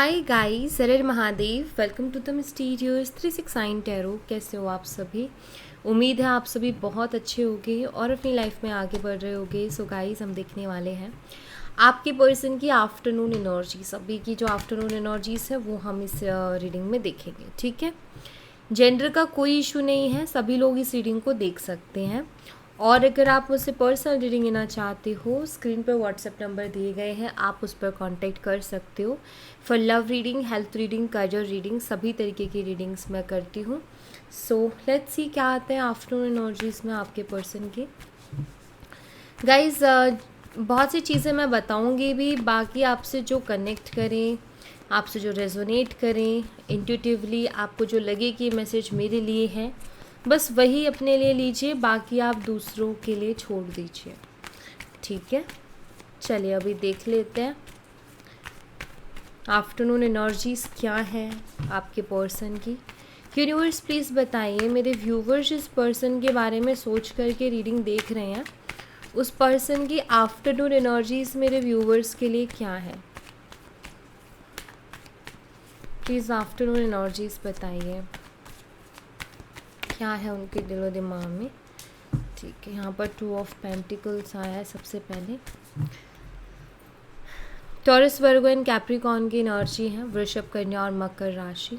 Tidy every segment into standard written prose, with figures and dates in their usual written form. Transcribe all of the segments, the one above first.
हाय guys, सरर Mahadev. Welcome to the mysterious 369 tarot. कैसे हो आप सभी? उम्मीद है आप सभी बहुत अच्छे होंगे और अपनी लाइफ में आगे बढ़ रहे होंगे। सो गाइस, हम देखने वाले हैं आपके पर्सन की आफ्टरनून एनर्जी। सभी की जो आफ्टरनून एनर्जीज है वो हम इस रीडिंग में देखेंगे। ठीक है, जेंडर का कोई इशू नहीं है, सभी लोग इस रीडिंग को देख सकते हैं। और अगर आप मुझसे पर्सनल रीडिंग लेना चाहते हो, स्क्रीन पर व्हाट्सएप नंबर दिए गए हैं, आप उस पर कांटेक्ट कर सकते हो। For love reading, health reading, career reading, सभी तरीके की रीडिंग्स मैं करती हूँ। सो लेट्स सी क्या आते हैं आफ्टरनून एनर्जीज में आपके पर्सन की। गाइज, बहुत सी चीज़ें मैं बताऊँगी भी, बाकी आपसे जो कनेक्ट करें, आपसे जो रेजोनेट करें इंट्यूटिवली, आपको जो लगे कि ये मैसेज मेरे लिए है, बस वही अपने लिए लीजिए, बाकी आप दूसरों के लिए छोड़ दीजिए। ठीक है, चलिए अभी देख लेते हैं आफ्टरनून एनर्जीज क्या है आपके पर्सन की। यूनिवर्स प्लीज़ बताइए, मेरे व्यूवर्स जिस पर्सन के बारे में सोच करके रीडिंग देख रहे हैं, उस पर्सन की आफ्टरनून एनर्जीज मेरे व्यूवर्स के लिए क्या है। प्लीज़ आफ्टरनून एनर्जीज बताइए, क्या है उनके दिलो दिमाग में। ठीक है, यहाँ पर 2 ऑफ पेंटिकल्स आया है सबसे पहले। टॉरस, वर्गो एंड कैप्रिकॉर्न की एनर्जी है, वृषभ, कन्या और मकर राशि।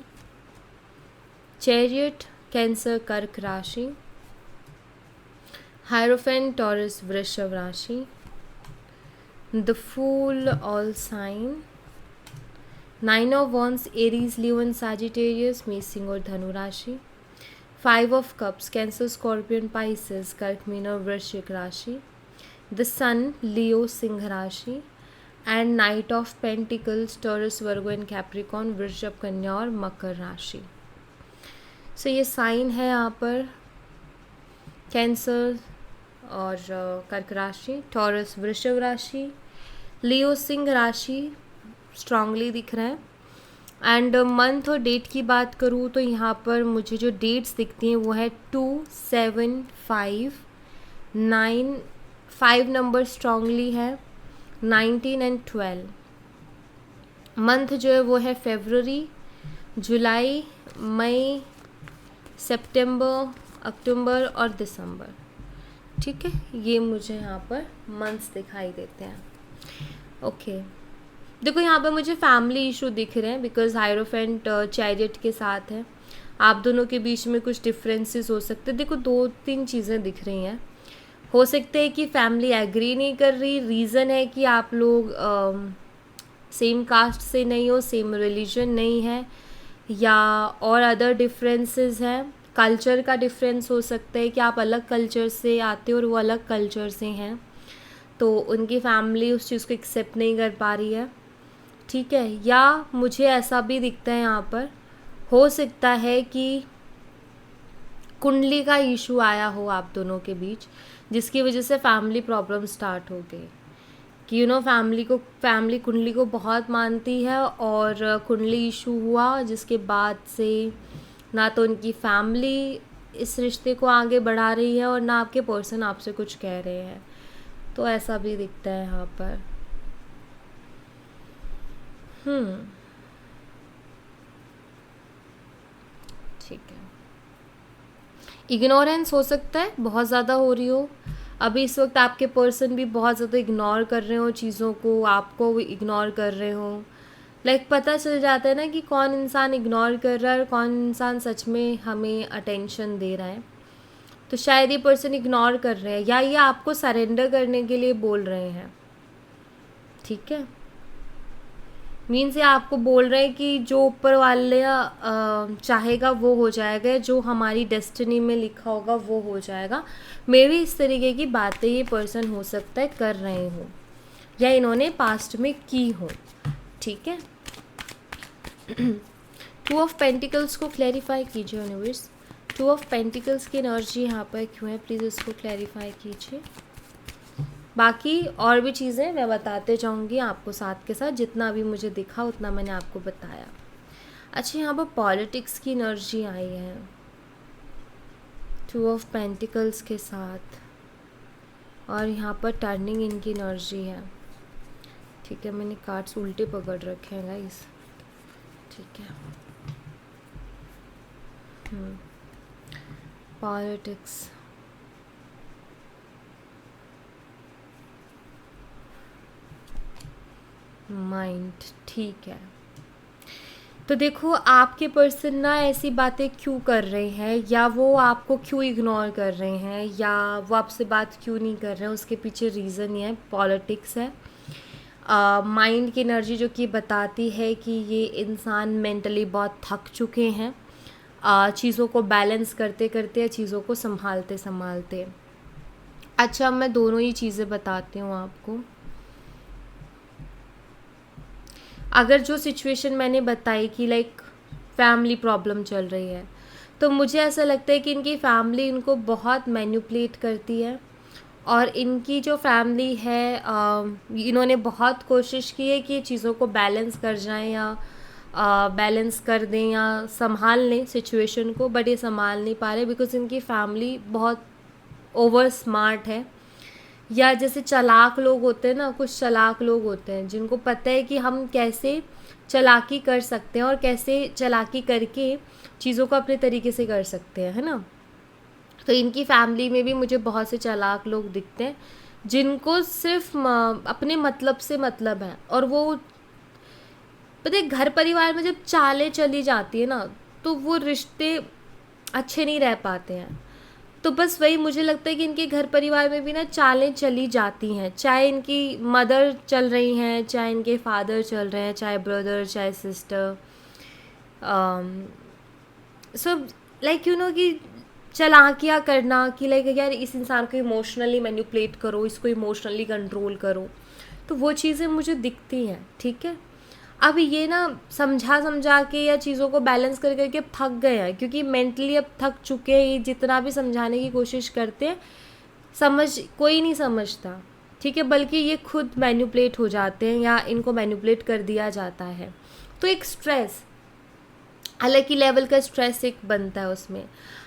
चैरियट, कैंसर, कर्क राशि। हायरोफेंट, टॉरस, वृषभ राशि। The fool, all sign. 9 of wands, Aries, Leo and Sagittarius, मेष, सिंह और धनु राशि। 5 of cups, Cancer, scorpion, Pisces, कर्क, मीन और वृश्चिक राशि। द सन, लियो, सिंह राशि। And knight of pentacles, Taurus, Virgo and Capricorn, वृषभ, कन्या और मकर राशि। सो ये साइन है यहाँ पर, कैंसर और कर्क राशि, टॉरस वृषभ राशि, लियो सिंह राशि स्ट्रांगली दिख रहा है। एंड मंथ और डेट की बात करूँ तो यहाँ पर मुझे जो डेट्स दिखती हैं वो है 2, 7, 5, 9, 5 नंबर स्ट्रांगली है, 19 एंड 12। मंथ जो है वो है फरवरी, जुलाई, मई, सितंबर, अक्टूबर और दिसंबर। ठीक है, ये मुझे यहाँ पर मंथ्स दिखाई देते हैं। ओके, देखो यहाँ पर मुझे फैमिली इशू दिख रहे हैं, बिकॉज हायरोफेंट चैरियट के साथ है। आप दोनों के बीच में कुछ डिफरेंसेस हो सकते हैं। देखो 2-3 चीज़ें दिख रही हैं। हो सकता है कि फैमिली एग्री नहीं कर रही, रीज़न है कि आप लोग सेम कास्ट से नहीं हो, सेम रिलीजन नहीं है, या और अदर डिफरेंसेस हैं। कल्चर का डिफरेंस हो सकता है कि आप अलग कल्चर से आते हो और वो अलग कल्चर से हैं, तो उनकी फैमिली उस चीज़ को एक्सेप्ट नहीं कर पा रही है। ठीक है, या मुझे ऐसा भी दिखता है यहाँ पर, हो सकता है कि कुंडली का इशू आया हो आप दोनों के बीच, जिसकी वजह से फैमिली प्रॉब्लम स्टार्ट हो गई। कि फैमिली कुंडली को बहुत मानती है और कुंडली इशू हुआ, जिसके बाद से ना तो उनकी फैमिली इस रिश्ते को आगे बढ़ा रही है और ना आपके पर्सन आपसे कुछ कह रहे हैं। तो ऐसा भी दिखता है यहाँ पर। ठीक है, इग्नोरेंस हो सकता है, बहुत ज़्यादा हो रही हो अभी इस वक्त। आपके पर्सन भी बहुत ज़्यादा इग्नोर कर रहे हो चीज़ों को, आपको भी इग्नोर कर रहे हो। लाइक पता चल जाता है ना कि कौन इंसान इग्नोर कर रहा है और कौन इंसान सच में हमें अटेंशन दे रहा है। तो शायद ये पर्सन इग्नोर कर रहे हैं, या ये आपको सरेंडर करने के लिए बोल रहे हैं। ठीक है, मीन्स ये आपको बोल रहे हैं कि जो ऊपर वाले चाहेगा वो हो जाएगा, जो हमारी डेस्टिनी में लिखा होगा वो हो जाएगा। मे भी इस तरीके की बातें ये पर्सन हो सकता है कर रहे हो, या इन्होंने पास्ट में की हो। ठीक है, 2 ऑफ पेंटिकल्स को क्लैरिफाई कीजिए यूनिवर्स। 2 ऑफ पेंटिकल्स की एनर्जी यहाँ पर क्यों है, प्लीज़ इसको क्लैरिफाई कीजिए। बाकी और भी चीज़ें मैं बताते जाऊँगी आपको साथ के साथ, जितना भी मुझे दिखा उतना मैंने आपको बताया। अच्छा, यहाँ पर पॉलिटिक्स की एनर्जी आई है 2 ऑफ पेंटिकल्स के साथ, और यहाँ पर टर्निंग इनकी एनर्जी है। ठीक है, मैंने कार्ड्स उल्टे पकड़ रखे हैं गाइस। ठीक है। पॉलिटिक्स, माइंड, ठीक है। तो देखो आपके पर्सन ना ऐसी बातें क्यों कर रहे हैं, या वो आपको क्यों इग्नोर कर रहे हैं, या वो आपसे बात क्यों नहीं कर रहे हैं, उसके पीछे रीज़न ये है, पॉलिटिक्स है। माइंड की एनर्जी जो कि बताती है कि ये इंसान मेंटली बहुत थक चुके हैं, चीज़ों को बैलेंस करते करते या चीज़ों को संभालते संभालते। अच्छा, मैं दोनों ही चीज़ें बताती हूँ आपको। अगर जो सिचुएशन मैंने बताई कि लाइक फैमिली प्रॉब्लम चल रही है, तो मुझे ऐसा लगता है कि इनकी फैमिली इनको बहुत मैनिपुलेट करती है, और इनकी जो फैमिली है इन्होंने बहुत कोशिश की है कि चीज़ों को बैलेंस कर जाएं या बैलेंस कर दें या संभाल लें सिचुएशन को, बट ये संभाल नहीं पा रहे बिकॉज इनकी फैमिली बहुत ओवर स्मार्ट है। या जैसे चालाक लोग होते हैं ना, कुछ चालाक लोग होते हैं जिनको पता है कि हम कैसे चालाकी कर सकते हैं और कैसे चालाकी करके चीज़ों को अपने तरीके से कर सकते हैं, है ना। तो इनकी फैमिली में भी मुझे बहुत से चालाक लोग दिखते हैं जिनको सिर्फ अपने मतलब से मतलब है, और वो पता है घर परिवार में जब चालें चली जाती है ना, तो वो रिश्ते अच्छे नहीं रह पाते हैं। तो बस वही मुझे लगता है कि इनके घर परिवार में भी ना चालें चली जाती हैं, चाहे इनकी मदर चल रही हैं, चाहे इनके फादर चल रहे हैं, चाहे ब्रदर, चाहे सिस्टर, सब लाइक यू नो कि चालाकियाँ करना कि लाइक यार इस इंसान को इमोशनली मैनिपुलेट करो, इसको इमोशनली कंट्रोल करो, तो वो चीज़ें मुझे दिखती हैं, ठीक है। अब ये ना समझा के या चीज़ों को बैलेंस कर करके अब थक गए हैं, क्योंकि मेंटली अब थक चुके हैं। ये जितना भी समझाने की कोशिश करते हैं, कोई नहीं समझता, ठीक है, बल्कि ये खुद मैनिपुलेट हो जाते हैं या इनको मैनिपुलेट कर दिया जाता है। तो एक स्ट्रेस, अलग ही लेवल का स्ट्रेस एक बनता है उसमें।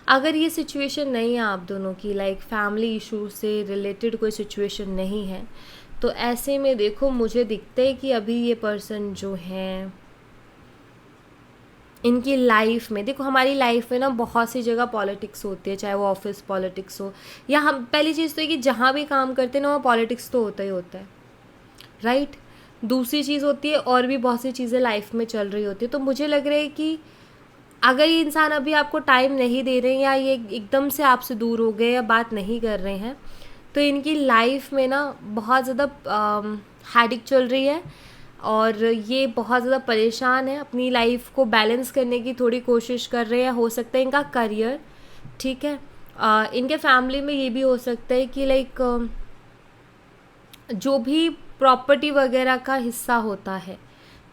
अगर ये सिचुएशन नहीं है आप दोनों की, लाइक फैमिली इशू से रिलेटेड कोई सिचुएशन नहीं है, तो ऐसे में देखो मुझे दिखता है कि अभी ये पर्सन जो हैं इनकी लाइफ में, देखो हमारी लाइफ में ना बहुत सी जगह पॉलिटिक्स होती है, चाहे वो ऑफिस पॉलिटिक्स हो या हम, पहली चीज़ तो है कि जहाँ भी काम करते हैं ना वहाँ पॉलिटिक्स तो होता ही होता है, राइट। दूसरी चीज़ होती है और भी बहुत सी चीज़ें लाइफ में चल रही होती है। तो मुझे लग रहा है कि अगर ये इंसान अभी आपको टाइम नहीं दे रहे हैं या ये एकदम से आपसे दूर हो गए या बात नहीं कर रहे हैं, तो इनकी लाइफ में ना बहुत ज़्यादा हैडिक चल रही है और ये बहुत ज़्यादा परेशान है, अपनी लाइफ को बैलेंस करने की थोड़ी कोशिश कर रहे हैं। हो सकता है इनका करियर, ठीक है, इनके फैमिली में ये भी हो सकता है कि लाइक जो भी प्रॉपर्टी वगैरह का हिस्सा होता है,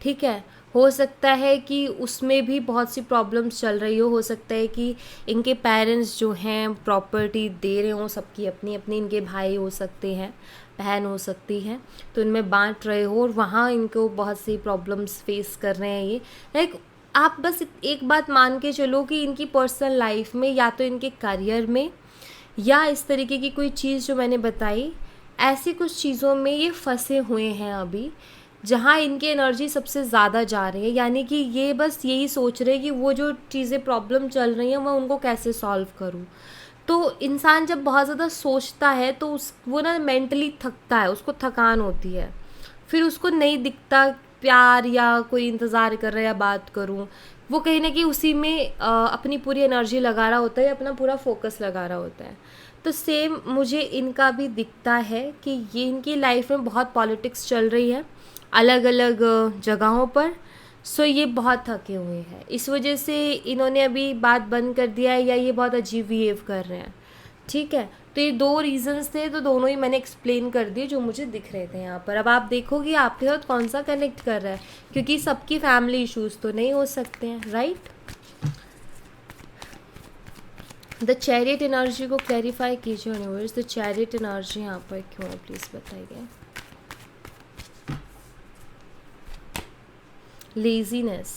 ठीक है, हो सकता है कि उसमें भी बहुत सी प्रॉब्लम्स चल रही हो सकता है कि इनके पेरेंट्स जो हैं प्रॉपर्टी दे रहे हों, सबकी अपनी अपनी, इनके भाई हो सकते हैं, बहन हो सकती है, तो इनमें बांट रहे हो और वहाँ इनको बहुत सी प्रॉब्लम्स फेस कर रहे हैं। ये लाइक आप बस एक बात मान के चलो कि इनकी पर्सनल लाइफ में या तो इनके करियर में या इस तरीके की कोई चीज़ जो मैंने बताई, ऐसी कुछ चीज़ों में ये फंसे हुए हैं अभी, जहाँ इनकी एनर्जी सबसे ज़्यादा जा रही है। यानी कि ये बस यही सोच रहे हैं कि वो जो चीज़ें प्रॉब्लम चल रही हैं मैं उनको कैसे सॉल्व करूँ। तो इंसान जब बहुत ज़्यादा सोचता है तो वो ना मेंटली थकता है, उसको थकान होती है, फिर उसको नहीं दिखता प्यार या कोई इंतज़ार कर रहा है या बात करूँ, वो कहीं ना कहीं उसी में अपनी पूरी एनर्जी लगा रहा होता है, अपना पूरा फोकस लगा रहा होता है। तो सेम मुझे इनका भी दिखता है कि ये इनकी लाइफ में बहुत पॉलिटिक्स चल रही है अलग अलग जगहों पर। सो ये बहुत थके हुए हैं, इस वजह से इन्होंने अभी बात बंद कर दिया है या ये बहुत अजीब बिहेव कर रहे हैं, ठीक है। तो ये दो रीज़न्स थे, तो दोनों ही मैंने एक्सप्लेन कर दिए जो मुझे दिख रहे थे यहाँ पर। अब आप देखो कि आपके साथ कौन सा कनेक्ट कर रहा है, क्योंकि सबकी फैमिली इश्यूज़ तो नहीं हो सकते हैं, राइट। द चैरियट एनर्जी को क्लैरिफाई कीजिए यूनिवर्स, द चैरियट एनर्जी यहाँ पर क्यों है प्लीज़ बताइए। लेजीनेस,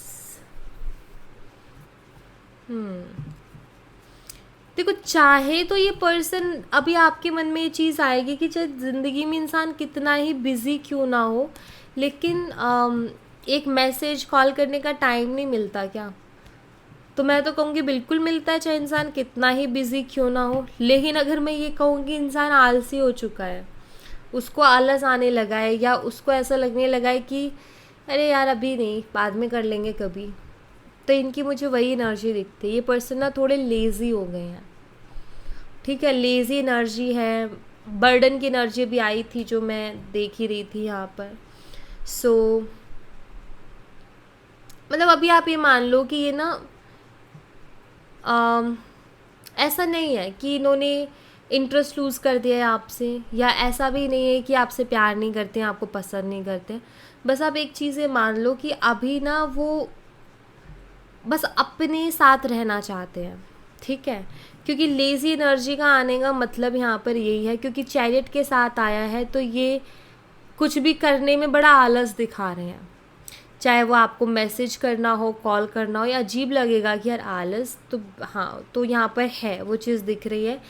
देखो चाहे तो ये पर्सन, अभी आपके मन में ये चीज़ आएगी कि चाहे ज़िंदगी में इंसान कितना ही बिजी क्यों ना हो, लेकिन एक मैसेज कॉल करने का टाइम नहीं मिलता क्या? तो मैं तो कहूँगी बिल्कुल मिलता है, चाहे इंसान कितना ही बिजी क्यों ना हो। लेकिन अगर मैं ये कहूँ कि इंसान आलसी हो चुका है, उसको आलस आने लगा है, या उसको ऐसा लगने लगा है कि अरे यार अभी नहीं, बाद में कर लेंगे कभी, तो इनकी मुझे वही एनर्जी दिखती है। ये पर्सन ना थोड़े लेज़ी हो गए हैं, ठीक है, लेज़ी एनर्जी है। बर्डन की एनर्जी भी आई थी जो मैं देख ही रही थी यहाँ पर। सो मतलब अभी आप ये मान लो कि ये ना अम, ऐसा नहीं है कि इन्होंने इंटरेस्ट लूज़ कर दिया है आपसे, या ऐसा भी नहीं है कि आपसे प्यार नहीं करते हैं, आपको पसंद नहीं करते। बस आप एक चीज़ ये मान लो कि अभी ना वो बस अपने साथ रहना चाहते हैं, ठीक है। क्योंकि लेज़ी एनर्जी का आने का मतलब यहाँ पर यही है, क्योंकि चैरियट के साथ आया है, तो ये कुछ भी करने में बड़ा आलस दिखा रहे हैं। चाहे वो आपको मैसेज करना हो, कॉल करना हो, या अजीब लगेगा कि यार आलस तो, हाँ, तो यहाँ पर है, वो चीज़ दिख रही है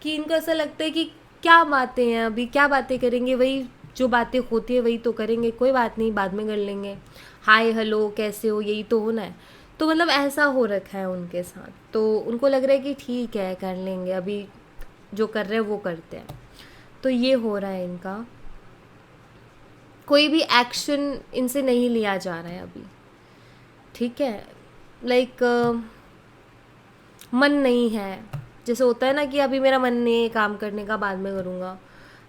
कि इनको ऐसा लगता है कि क्या बातें हैं, अभी क्या बातें करेंगे, वही जो बातें होती है वही तो करेंगे, कोई बात नहीं बाद में कर लेंगे, हाय हेलो कैसे हो, यही तो होना है। तो मतलब ऐसा हो रखा है उनके साथ, तो उनको लग रहा है कि ठीक है कर लेंगे, अभी जो कर रहे हैं वो करते हैं। तो ये हो रहा है इनका, कोई भी एक्शन इनसे नहीं लिया जा रहा है अभी, ठीक है। लाइक मन नहीं है, जैसे होता है ना कि अभी मेरा मन नहीं है काम करने का, बाद में करूँगा,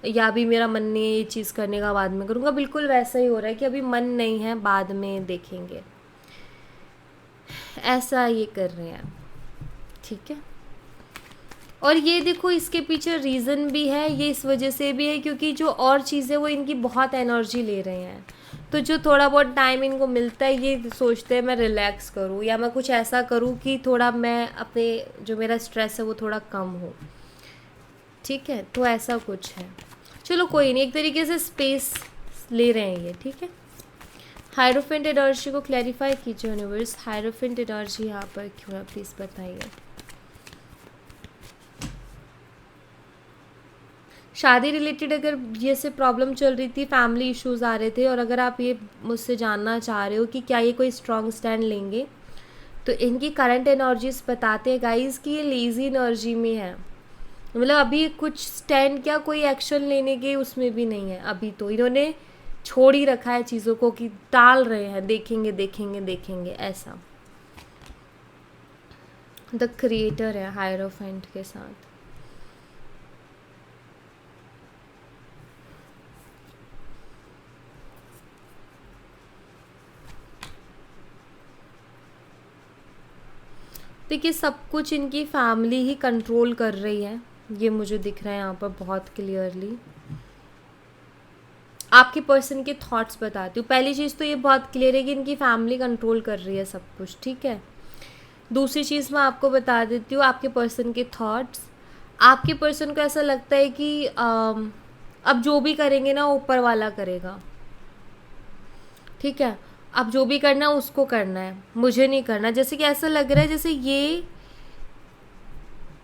या अभी मेरा मन नहीं है ये चीज़ करने का, बाद में करूँगा, बिल्कुल वैसा ही हो रहा है कि अभी मन नहीं है, बाद में देखेंगे, ऐसा ये कर रहे हैं, ठीक है। और ये देखो इसके पीछे रीज़न भी है, ये इस वजह से भी है क्योंकि जो और चीज़ें वो इनकी बहुत एनर्जी ले रहे हैं। तो जो थोड़ा बहुत टाइम इनको मिलता है, ये सोचते हैं मैं रिलैक्स करूँ, या मैं कुछ ऐसा करूँ कि थोड़ा मैं अपने जो मेरा स्ट्रेस है वो थोड़ा कम हो, ठीक है। तो ऐसा कुछ है, चलो कोई नहीं, एक तरीके से स्पेस ले रहे हैं ये, ठीक है। हायरोफेंट एनर्जी को क्लैरिफाई कीजिए यूनिवर्स, हायरोफेंट एनर्जी यहाँ पर क्यों है प्लीज़ बताइए। शादी रिलेटेड अगर ये से प्रॉब्लम चल रही थी, फैमिली इश्यूज आ रहे थे, और अगर आप ये मुझसे जानना चाह रहे हो कि क्या ये कोई स्ट्रॉन्ग स्टैंड लेंगे, तो इनकी करंट एनर्जीज बताते हैं गाइस कि ये लेज़ी एनर्जी में है। मतलब अभी कुछ स्टैंड क्या, कोई एक्शन लेने के उसमें भी नहीं है, अभी तो इन्होंने छोड़ ही रखा है चीज़ों को, कि टाल रहे हैं, देखेंगे देखेंगे देखेंगे ऐसा। द क्रिएटर है हायरोफेंट के साथ। देखिए सब कुछ इनकी फैमिली ही कंट्रोल कर रही है, ये मुझे दिख रहा है यहाँ पर बहुत क्लियरली। आपके पर्सन के थॉट्स बताती हूँ। पहली चीज़ तो ये बहुत क्लियर है कि इनकी फैमिली कंट्रोल कर रही है सब कुछ, ठीक है। दूसरी चीज़ मैं आपको बता देती हूँ, आपके पर्सन के थॉट्स। आपके पर्सन को ऐसा लगता है कि अब जो भी करेंगे ना ऊपर वाला करेगा, ठीक है। अब जो भी करना है उसको करना है, मुझे नहीं करना। जैसे कि ऐसा लग रहा है जैसे ये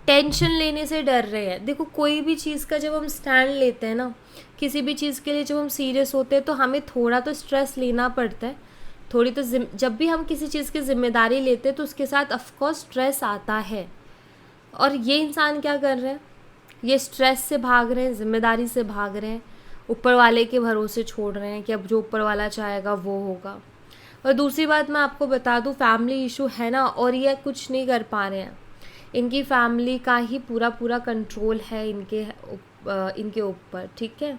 टेंशन लेने से डर रहे हैं। देखो कोई भी चीज़ का जब हम स्टैंड लेते हैं ना, किसी भी चीज़ के लिए जब हम सीरियस होते हैं, तो हमें थोड़ा तो स्ट्रेस लेना पड़ता है, थोड़ी तो जब भी हम किसी चीज़ की जिम्मेदारी लेते हैं तो उसके साथ ऑफकोर्स स्ट्रेस आता है। और ये इंसान क्या कर रहे हैं, ये स्ट्रेस से भाग रहे हैं, जिम्मेदारी से भाग रहे हैं, ऊपर वाले के भरोसे छोड़ रहे हैं कि अब जो ऊपर वाला चाहेगा वो होगा। और दूसरी बात मैं आपको बता दूं, फैमिली इशू है ना, और ये कुछ नहीं कर पा रहे हैं, इनकी फैमिली का ही पूरा पूरा कंट्रोल है इनके ऊपर, ठीक है।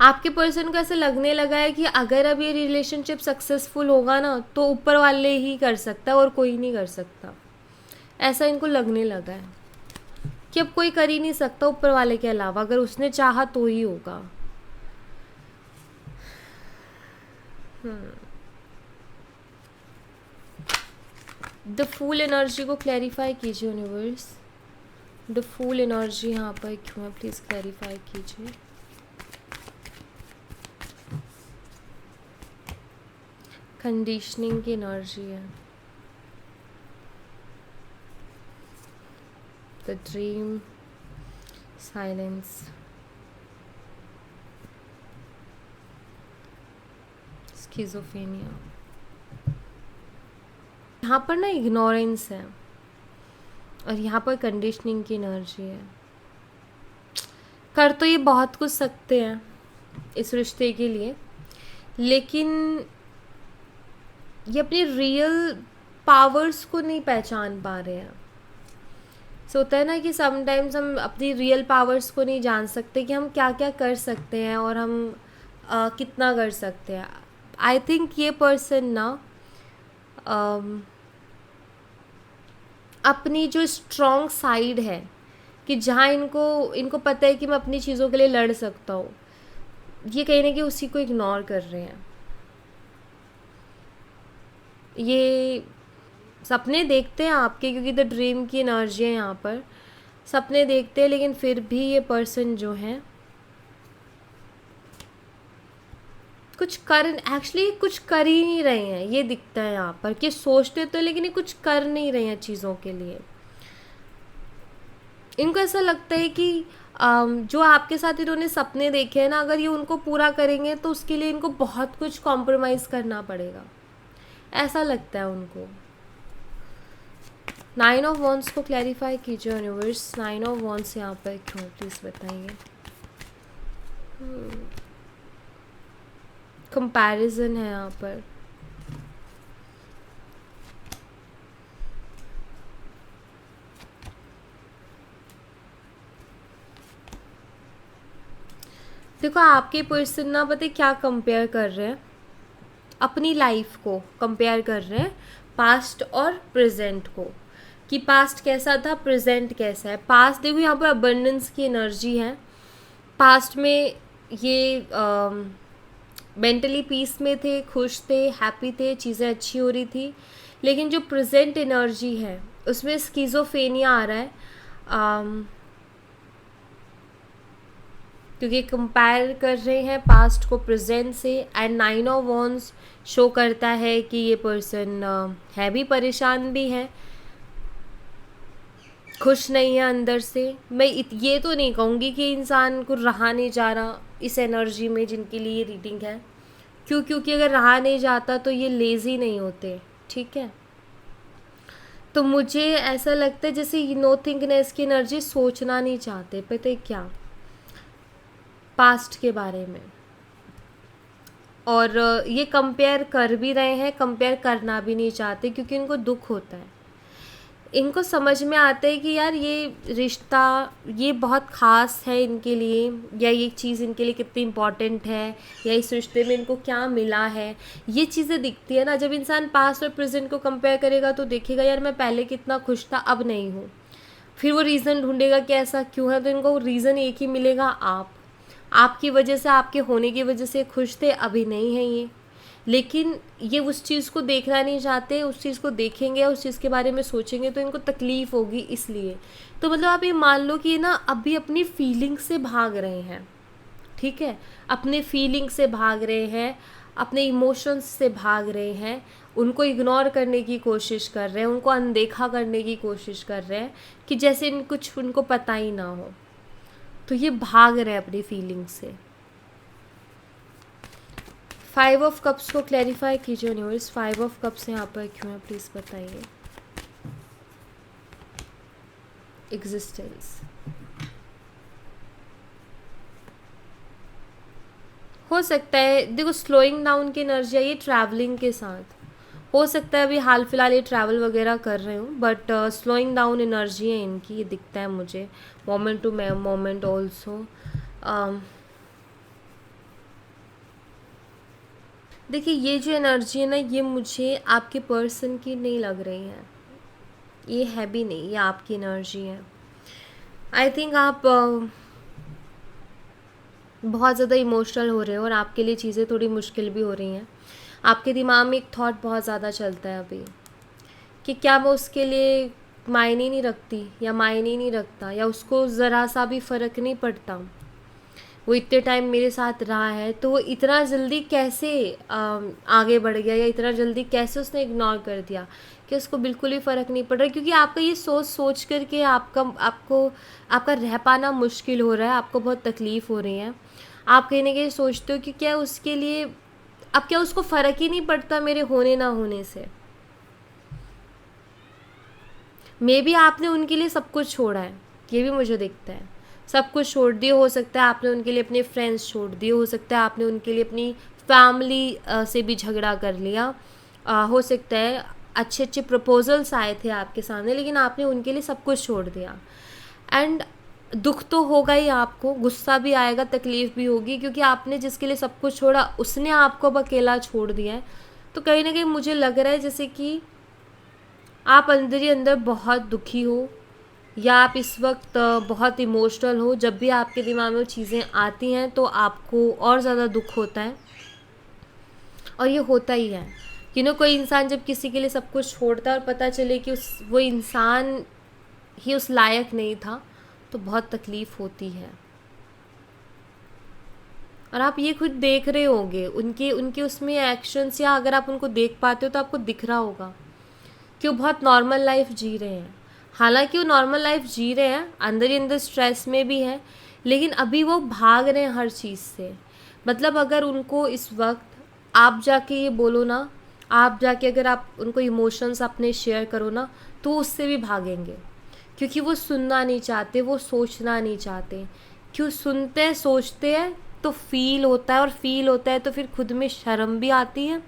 आपके पर्सन को ऐसे लगने लगा है कि अगर अब ये रिलेशनशिप सक्सेसफुल होगा ना, तो ऊपर वाले ही कर सकता है और कोई नहीं कर सकता, ऐसा इनको लगने लगा है कि अब कोई कर ही नहीं सकता ऊपर वाले के अलावा, अगर उसने चाहा तो ही होगा। द फूल एनर्जी को क्लैरिफाई कीजिए यूनिवर्स, द फूल एनर्जी यहाँ पर क्यों है प्लीज़ क्लैरिफाई कीजिए। कंडीशनिंग की एनर्जी है, द ड्रीम, साइलेंस, स्किज़ोफ्रेनिया। यहाँ पर ना इग्नोरेंस है और यहाँ पर कंडीशनिंग की एनर्जी है। कर तो ये बहुत कुछ सकते हैं इस रिश्ते के लिए, लेकिन ये अपनी रियल पावर्स को नहीं पहचान पा रहे हैं। सो होता है ना कि समटाइम्स हम अपनी रियल पावर्स को नहीं जान सकते कि हम क्या क्या कर सकते हैं और हम कितना कर सकते हैं। आई थिंक ये पर्सन ना अपनी जो स्ट्रॉन्ग साइड है कि जहाँ इनको पता है कि मैं अपनी चीज़ों के लिए लड़ सकता हूँ, ये कहीं ना कहीं उसी को इग्नोर कर रहे हैं। ये सपने देखते हैं आपके, क्योंकि द ड्रीम की एनर्जी है यहाँ पर। सपने देखते हैं, लेकिन फिर भी ये पर्सन जो है कुछ कर ही नहीं रहे हैं। ये दिखता है यहाँ पर कि सोचते तो, लेकिन ये कुछ कर नहीं रहे हैं चीज़ों के लिए। इनको ऐसा लगता है कि जो आपके साथ इन्होंने सपने देखे हैं ना, अगर ये उनको पूरा करेंगे तो उसके लिए इनको बहुत कुछ कॉम्प्रोमाइज़ करना पड़ेगा, ऐसा लगता है उनको। 9 ऑफ वॉन्ड्स को क्लैरिफाई कीजिए यूनिवर्स। 9 ऑफ वॉन्ड्स यहाँ पर क्यों, प्लीज़ बताइए। कंपैरिजन है यहाँ पर। देखो आपके पर्सन ना पता है क्या कंपेयर कर रहे हैं, अपनी लाइफ को कंपेयर कर रहे हैं पास्ट और प्रेजेंट को, कि पास्ट कैसा था, प्रेजेंट कैसा है। पास्ट देखो यहाँ पर अबंडेंस की एनर्जी है। पास्ट में ये मेंटली पीस में थे, खुश थे, हैप्पी थे, चीज़ें अच्छी हो रही थी। लेकिन जो प्रेजेंट एनर्जी है उसमें स्किज़ोफ्रेनिया आ रहा है, क्योंकि कंपेयर कर रहे हैं पास्ट को प्रेजेंट से। एंड 9 ऑफ वॉन्ड्स शो करता है कि ये पर्सन है भी, परेशान भी है, खुश नहीं है अंदर से। मैं ये तो नहीं कहूँगी कि इंसान को रहा नहीं जा रहा इस एनर्जी में जिनके लिए रीडिंग है, क्योंकि अगर रहा नहीं जाता तो ये लेज़ी नहीं होते, ठीक है। तो मुझे ऐसा लगता है जैसे नो थिंकनेस की एनर्जी, सोचना नहीं चाहते, पता है क्या, पास्ट के बारे में। और ये कंपेयर कर भी रहे हैं, कंपेयर करना भी नहीं चाहते, क्योंकि इनको दुख होता है। इनको समझ में आता है कि यार ये रिश्ता ये बहुत ख़ास है इनके लिए, या ये चीज़ इनके लिए कितनी इम्पॉर्टेंट है, या इस रिश्ते में इनको क्या मिला है। ये चीज़ें दिखती है ना। जब इंसान पास्ट और प्रेजेंट को कंपेयर करेगा तो देखेगा यार मैं पहले कितना खुश था, अब नहीं हूँ। फिर वो रीज़न ढूंढेगा कि ऐसा क्यों है, तो इनको रीज़न एक ही मिलेगा, आपकी वजह से, आपके होने की वजह से खुश थे, अभी नहीं है ये। लेकिन ये उस चीज़ को देखना नहीं चाहते, उस चीज़ को देखेंगे, उस चीज़ के बारे में सोचेंगे तो इनको तकलीफ़ होगी, इसलिए। तो मतलब आप ये मान लो कि ये ना अभी अपनी फीलिंग से भाग रहे हैं, ठीक है, अपने फीलिंग से भाग रहे हैं, अपने इमोशंस से भाग रहे हैं, उनको इग्नोर करने की कोशिश कर रहे हैं, उनको अनदेखा करने की कोशिश कर रहे हैं कि जैसे कुछ उनको पता ही ना हो। तो ये भाग रहे हैं अपनी फीलिंग से। 5 ऑफ कप्स को क्लैरिफाई कीजिए यूनिवर्स। 5 ऑफ कप्स यहाँ पर क्यों है, प्लीज़ बताइए। एग्जिस्टेंस हो सकता है, देखो स्लोइंग डाउन की एनर्जी आई है ट्रैवलिंग के साथ। हो सकता है अभी हाल फिलहाल ये ट्रैवल वगैरह कर रहे हो, बट स्लोइंग डाउन एनर्जी है इनकी, ये दिखता है मुझे मोमेंट टू मोमेंट ऑल्सो। देखिए ये जो एनर्जी है ना, ये मुझे आपके पर्सन की नहीं लग रही है, ये है भी नहीं, ये आपकी एनर्जी है। आई थिंक आप बहुत ज़्यादा इमोशनल हो रहे हो और आपके लिए चीज़ें थोड़ी मुश्किल भी हो रही हैं। आपके दिमाग में एक थॉट बहुत ज़्यादा चलता है अभी कि क्या मैं उसके लिए मायने नहीं रखती, या मायने नहीं रखता, या उसको ज़रा सा भी फ़र्क नहीं पड़ता, वो इतने टाइम मेरे साथ रहा है तो वो इतना जल्दी कैसे आगे बढ़ गया, या इतना जल्दी कैसे उसने इग्नोर कर दिया कि उसको बिल्कुल ही फ़र्क नहीं पड़ रहा। क्योंकि आपका ये सोच करके आपका रह पाना मुश्किल हो रहा है, आपको बहुत तकलीफ़ हो रही है। आप कहीं ना कहीं सोचते हो कि क्या उसके लिए अब क्या उसको फ़र्क ही नहीं पड़ता मेरे होने ना होने से? मे बी आपने उनके लिए सब कुछ छोड़ा है, ये भी मुझे दिखता है। सब कुछ छोड़ दिए, हो सकता है आपने उनके लिए अपने फ्रेंड्स छोड़ दिए, हो सकता है आपने उनके लिए अपनी फैमिली से भी झगड़ा कर लिया, हो सकता है अच्छे अच्छे प्रपोजल्स आए थे आपके सामने, लेकिन आपने उनके लिए सब कुछ छोड़ दिया। एंड दुख तो होगा ही आपको, गुस्सा भी आएगा, तकलीफ़ भी होगी, क्योंकि आपने जिसके लिए सब कुछ छोड़ा उसने आपको अब अकेला छोड़ दिया है। तो कहीं ना कहीं मुझे लग रहा है जैसे कि आप अंदर ही अंदर बहुत दुखी हो, या आप इस वक्त बहुत इमोशनल हो। जब भी आपके दिमाग में वो चीज़ें आती हैं तो आपको और ज़्यादा दुख होता है, और ये होता ही है। कोई इंसान जब किसी के लिए सब कुछ छोड़ता है और पता चले कि वो इंसान ही उस लायक नहीं था, तो बहुत तकलीफ़ होती है। और आप ये खुद देख रहे होंगे उनके उनके उसमें एक्शंस, या अगर आप उनको देख पाते हो तो आपको दिख रहा होगा कि वो बहुत नॉर्मल लाइफ जी रहे हैं। हालांकि वो नॉर्मल लाइफ जी रहे हैं, अंदर ही अंदर स्ट्रेस में भी है, लेकिन अभी वो भाग रहे हैं हर चीज़ से। मतलब अगर उनको इस वक्त आप जाके ये बोलो ना, आप जाके अगर आप उनको इमोशंस अपने शेयर करो ना, तो वो उससे भी भागेंगे, क्योंकि वो सुनना नहीं चाहते, वो सोचना नहीं चाहते। क्यों? सुनते हैं, सोचते हैं तो फील होता है, और फील होता है तो फिर खुद में शर्म भी आती है,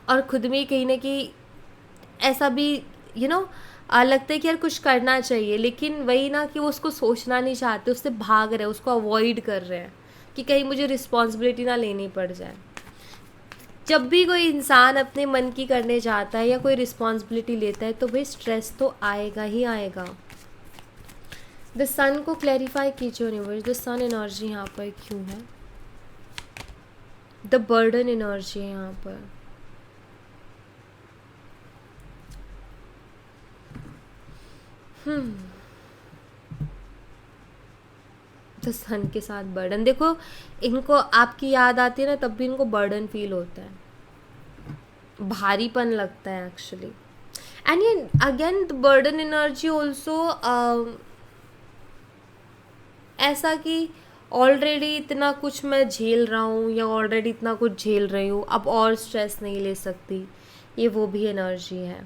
और खुद में कहीं ना कहीं ऐसा भी लगता है कि यार कुछ करना चाहिए, लेकिन वही ना कि वो उसको सोचना नहीं चाहते, उससे भाग रहे हैं, उसको अवॉइड कर रहे हैं कि कहीं मुझे रिस्पॉन्सिबिलिटी ना लेनी पड़ जाए। जब भी कोई इंसान अपने मन की करने जाता है या कोई रिस्पॉन्सिबिलिटी लेता है तो भाई स्ट्रेस तो आएगा ही आएगा। द सन को क्लैरिफाई कीजिए यूनिवर्स, द सन एनर्जी यहाँ पर क्यों है? द बर्डन एनर्जी है यहाँ पर। तो सन के साथ बर्डन, देखो इनको आपकी याद आती है ना, तब भी इनको बर्डन फील होता है, भारीपन लगता है एक्चुअली। एंड ये again the burden energy also ऐसा कि ऑलरेडी इतना कुछ मैं झेल रहा हूँ, या ऑलरेडी इतना कुछ झेल रही हूँ, अब और स्ट्रेस नहीं ले सकती, ये वो भी एनर्जी है।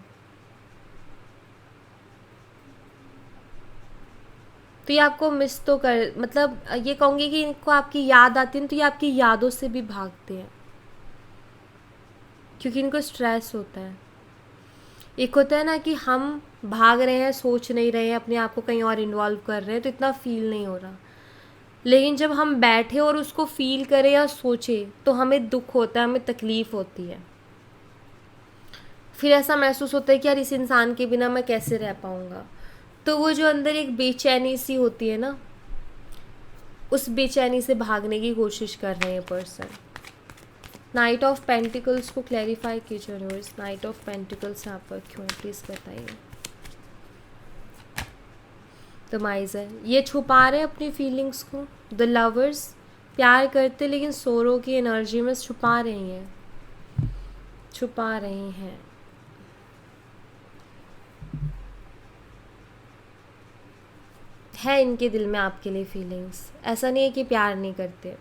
तो ये आपको मिस तो कर, मतलब ये कहूँगी कि इनको आपकी याद आती है तो ये आपकी यादों से भी भागते हैं, क्योंकि इनको स्ट्रेस होता है। एक होता है ना कि हम भाग रहे हैं, सोच नहीं रहे हैं, अपने आप को कहीं और इन्वॉल्व कर रहे हैं तो इतना फील नहीं हो रहा, लेकिन जब हम बैठे और उसको फील करें या सोचे तो हमें दुख होता है, हमें तकलीफ़ होती है। फिर ऐसा महसूस होता है कि यार इस इंसान के बिना मैं कैसे रह पाऊँगा। तो वो जो अंदर एक बेचैनी सी होती है ना, उस बेचैनी से भागने की कोशिश कर रहे हैं पर्सन। नाइट ऑफ पेंटिकल्स को क्लैरिफाई कीजिए यूनिवर्स, नाइट ऑफ पेंटिकल्स यहाँ पर क्यों है, प्लीज़ बताइए। द माइजर, ये छुपा रहे हैं अपनी फीलिंग्स को। द लवर्स, प्यार करते लेकिन सोरो की एनर्जी में छुपा रही हैं, छुपा रही हैं। है इनके दिल में आपके लिए फीलिंग्स, ऐसा नहीं है कि प्यार नहीं करते,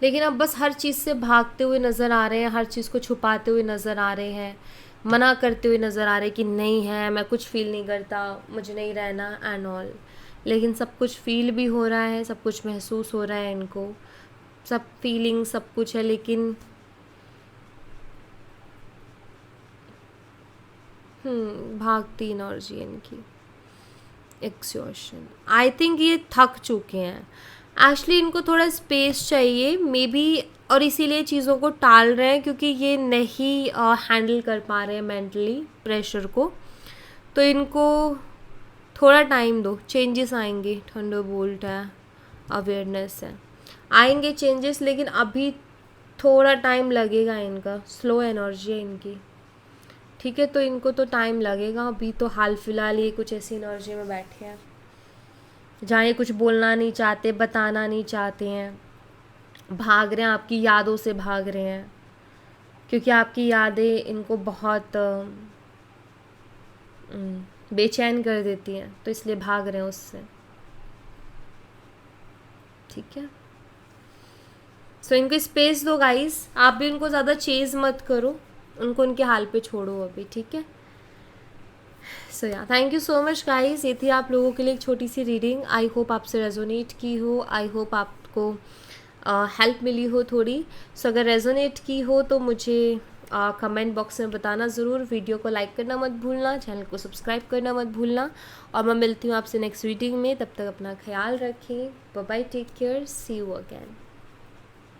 लेकिन अब बस हर चीज़ से भागते हुए नज़र आ रहे हैं, हर चीज़ को छुपाते हुए नज़र आ रहे हैं, मना करते हुए नज़र आ रहे हैं कि नहीं है, मैं कुछ फील नहीं करता, मुझे नहीं रहना एंड ऑल। लेकिन सब कुछ फील भी हो रहा है, सब कुछ महसूस हो रहा है इनको, सब फीलिंग सब कुछ है, लेकिन भागती एनर्जी इनकी, एक्सॉशन। आई थिंक ये थक चुके हैं एक्चुअली, इनको थोड़ा स्पेस चाहिए मे बी, और इसीलिए चीज़ों को टाल रहे हैं, क्योंकि ये नहीं हैंडल कर पा रहे हैं मेंटली प्रेशर को। तो इनको थोड़ा टाइम दो, चेंजेस आएंगे। थंडरबोल्ट है, अवेयरनेस है, आएंगे चेंजेस, लेकिन अभी थोड़ा टाइम लगेगा इनका, स्लो एनर्जी है इनकी, ठीक है। तो इनको तो टाइम लगेगा, अभी तो हाल फिलहाल ये कुछ ऐसी एनर्जी में बैठे हैं जहाँ ये कुछ बोलना नहीं चाहते, बताना नहीं चाहते हैं, भाग रहे हैं, आपकी यादों से भाग रहे हैं, क्योंकि आपकी यादें इनको बहुत बेचैन कर देती हैं, तो इसलिए भाग रहे हैं उससे, ठीक है। सो इनको स्पेस दो गाइस, आप भी उनको ज़्यादा चेज़ मत करो, उनको उनके हाल पे छोड़ो अभी, ठीक है। सो या thank you so much guys, ये थी आप लोगों के लिए एक छोटी सी रीडिंग। आई होप आपसे रेजोनेट की हो, आई होप आपको हेल्प मिली हो थोड़ी। सो अगर रेजोनेट की हो तो मुझे कमेंट बॉक्स में बताना ज़रूर। वीडियो को लाइक करना मत भूलना, चैनल को सब्सक्राइब करना मत भूलना, और मैं मिलती हूँ आपसे नेक्स्ट रीडिंग में। तब तक अपना ख्याल रखें, bye bye, take care, see you again.